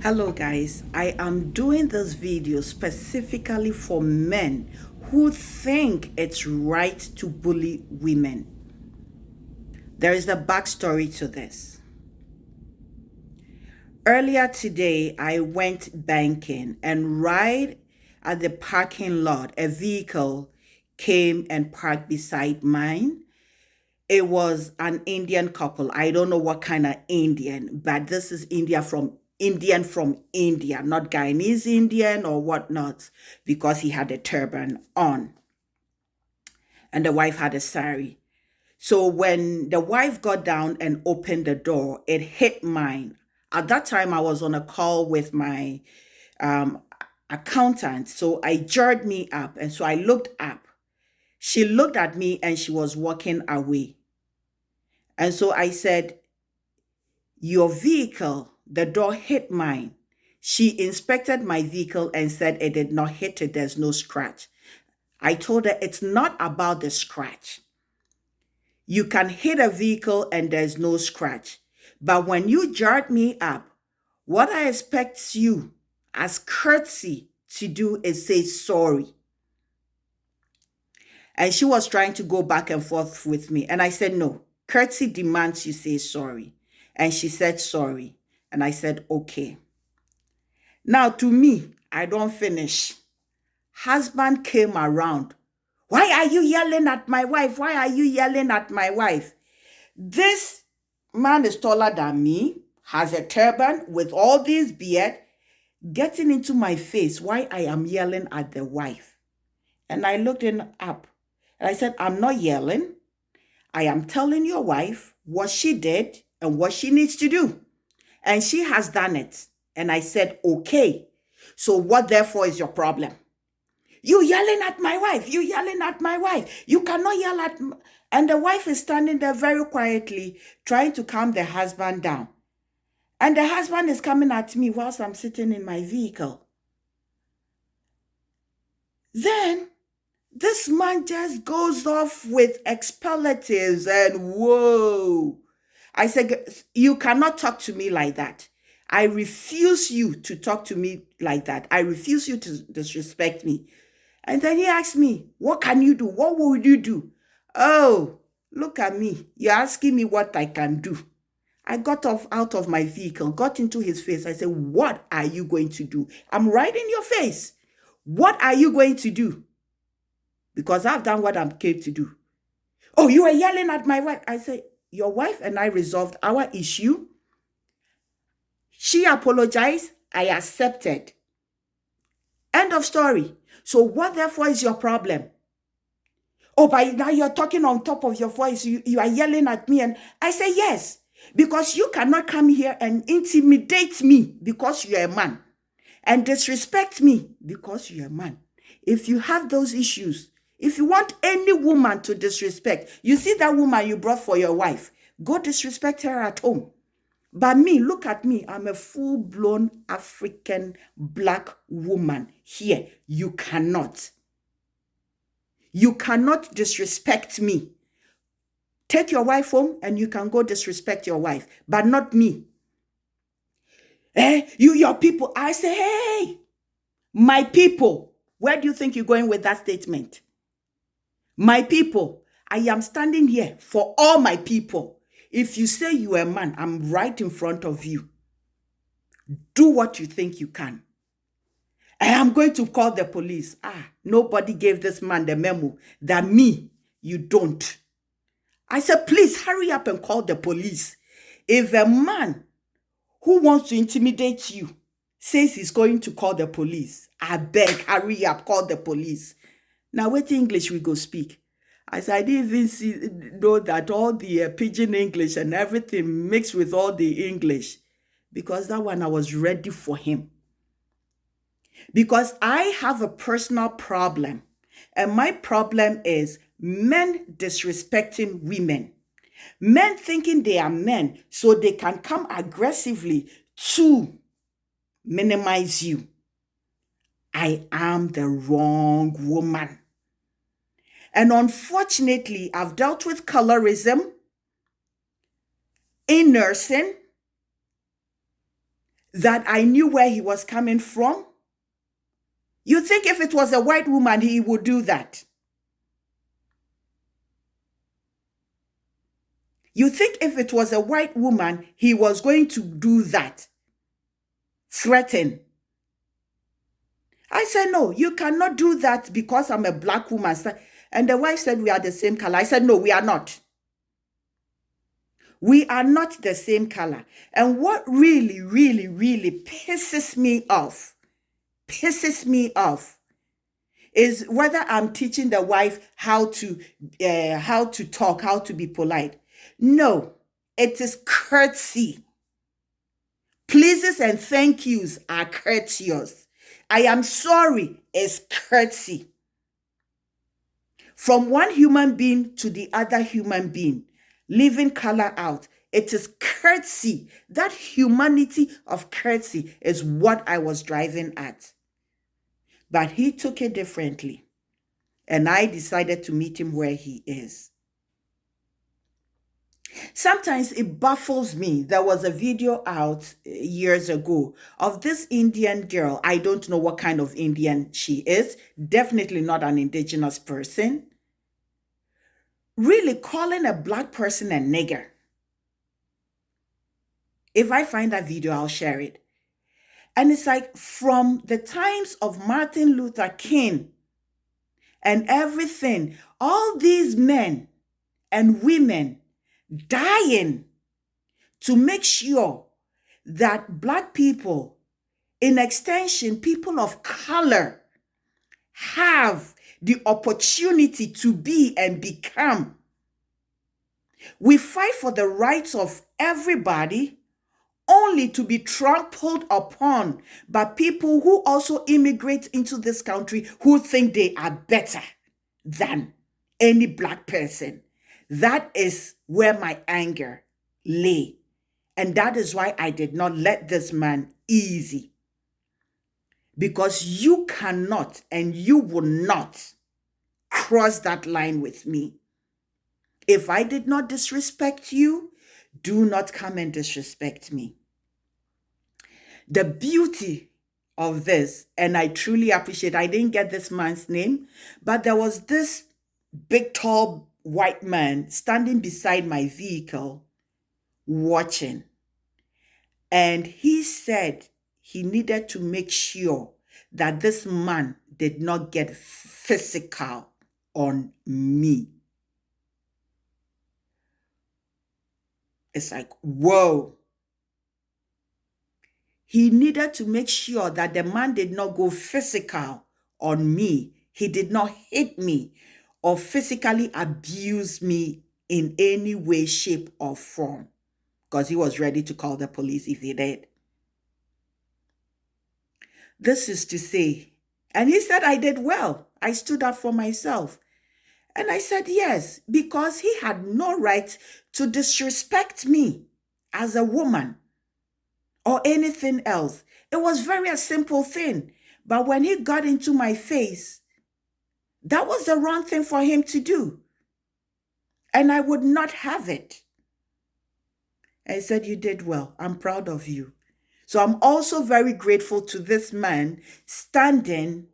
Hello guys, I am doing this video specifically for men who think it's right to bully women. There is a backstory to this. Earlier today, I went banking and right at the parking lot, a vehicle came and parked beside mine. It was an Indian couple. I don't know what kind of Indian, but this is Indian from India, not Guyanese Indian or whatnot, because he had a turban on and the wife had a sari. So when the wife got down and opened the door, it hit mine. At that time, I was on a call with my um, accountant. So I jarred me up. And so I looked up. She looked at me and she was walking away. And so I said, your vehicle, the door hit mine. She inspected my vehicle and said it did not hit it. There's no scratch. I told her it's not about the scratch. You can hit a vehicle and there's no scratch. But when you jarred me up, what I expect you as courtesy to do is say sorry. And she was trying to go back and forth with me. And I said, no, courtesy demands you say sorry. And she said sorry. And I said, okay. Now, to me, I don't finish. Husband came around. Why are you yelling at my wife? Why are you yelling at my wife? This man is taller than me, has a turban with all this beard, getting into my face why I am yelling at the wife. And I looked him up and I said, I'm not yelling. I am telling your wife what she did and what she needs to do. And she has done it. And I said, okay. So what therefore is your problem? You yelling at my wife. You yelling at my wife. You cannot yell at. And the wife is standing there very quietly trying to calm the husband down. And the husband is coming at me whilst I'm sitting in my vehicle. Then this man just goes off with expletives and whoa. I said, you cannot talk to me like that. I refuse you to talk to me like that. I refuse you to disrespect me. And then he asked me, what can you do? What would you do? Oh, look at me. You're asking me what I can do. I got off out of my vehicle, got into his face. I said, what are you going to do? I'm right in your face. What are you going to do? Because I've done what I came to do. Oh, you were yelling at my wife. I said, your wife and I resolved our issue. She apologized. I accepted. End of story. So what therefore is your problem? Oh, by now you're talking on top of your voice. You are yelling at me. And I say, yes, because you cannot come here and intimidate me because you're a man and disrespect me because you're a man. If you have those issues, if you want any woman to disrespect, you see that woman you brought for your wife, go disrespect her at home. But me, look at me. I'm a full-blown African black woman here. You cannot. You cannot disrespect me. Take your wife home and you can go disrespect your wife, but not me. Your people. I say, hey, my people. Where do you think you're going with that statement? My people. I am standing here for all my people. If you say you are a man, I'm right in front of you. Do what you think you can. I am going to call the police. Nobody gave this man the memo that me, you don't. I said, please hurry up and call the police. If a man who wants to intimidate you says he's going to call the police, I beg, hurry up, call the police. Now, what English we go speak? As I didn't even know that all the pidgin English and everything mixed with all the English, because that one I was ready for him. Because I have a personal problem, and my problem is men disrespecting women. Men thinking they are men, so they can come aggressively to minimize you. I am the wrong woman. And unfortunately, I've dealt with colorism in nursing. that I knew where he was coming from? You think if it was a white woman, he would do that? You think if it was a white woman, he was going to do that? Threaten? I said, no, you cannot do that because I'm a black woman. And the wife said, we are the same color. I said, no, we are not. We are not the same color. And what really, really, really pisses me off, is whether I'm teaching the wife how to talk, how to be polite. No, it is courtesy. Pleases and thank yous are courteous. I am sorry is courtesy. From one human being to the other human being, leaving color out, it is courtesy. That humanity of courtesy is what I was driving at. But he took it differently. And I decided to meet him where he is. Sometimes it baffles me. There was a video out years ago of this Indian girl. I don't know what kind of Indian she is. Definitely not an indigenous person. Really calling a black person a nigger. If I find that video, I'll share it. And it's like from the times of Martin Luther King and everything, all these men and women dying to make sure that black people, in extension, people of color, have the opportunity to be and become. We fight for the rights of everybody, only to be trampled upon by people who also immigrate into this country who think they are better than any black person. That is where my anger lay. And that is why I did not let this man easy. Because you cannot and you will not cross that line with me. If I did not disrespect you, do not come and disrespect me. The beauty of this, and I truly appreciate, I didn't get this man's name, but there was this big, tall white man standing beside my vehicle watching. And he said he needed to make sure that this man did not get physical on me. It's like, whoa. He needed to make sure that the man did not go physical on me. He did not hit me or physically abuse me in any way, shape, or form, because he was ready to call the police if he did. This is to say, and he said I did well. I stood up for myself. And I said yes, because he had no right to disrespect me as a woman or anything else. It was very a simple thing. But when he got into my face, that was the wrong thing for him to do. And I would not have it. I said, you did well. I'm proud of you. So I'm also very grateful to this man standing,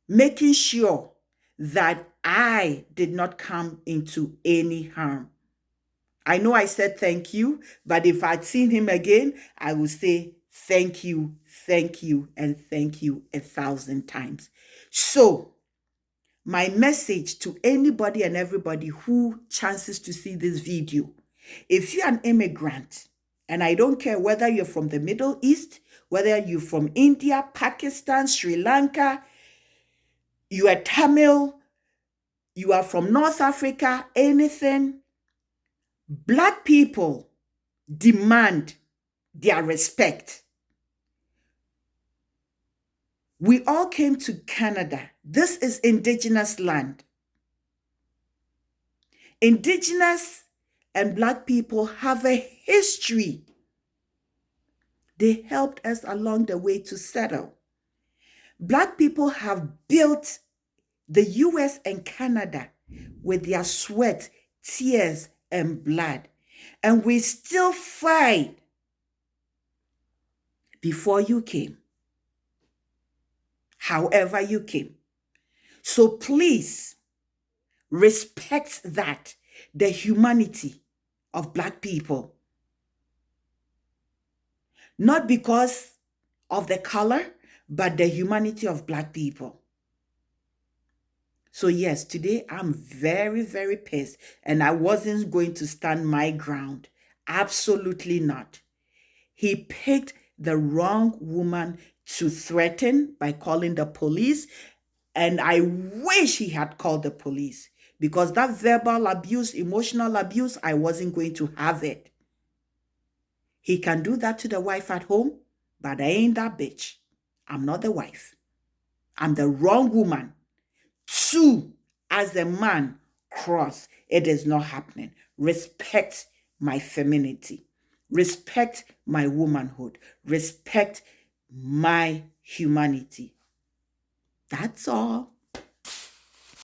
making sure that I did not come into any harm. I know I said thank you, but if I'd seen him again, I would say thank you, and thank you 1,000 times. So my message to anybody and everybody who chances to see this video, if you're an immigrant, and I don't care whether you're from the Middle East, whether you're from India, Pakistan, Sri Lanka, you are Tamil, you are from North Africa, anything, black people demand their respect. We all came to Canada. This is indigenous land. Indigenous and black people have a history. They helped us along the way to settle. Black people have built the US and Canada with their sweat, tears, and blood. And we still fight before you came, however you came. So please respect that, the humanity of Black people. Not because of the color, but the humanity of Black people. So yes, today I'm very, very pissed, and I wasn't going to stand my ground. Absolutely not. He picked the wrong woman to threaten by calling the police, and I wish he had called the police, because that verbal abuse, emotional abuse, I wasn't going to have it. He can do that to the wife at home, but I ain't that bitch. I'm not the wife. I'm the wrong woman. Two, as a man, cross. It is not happening. Respect my femininity. Respect my womanhood. Respect my humanity. That's all.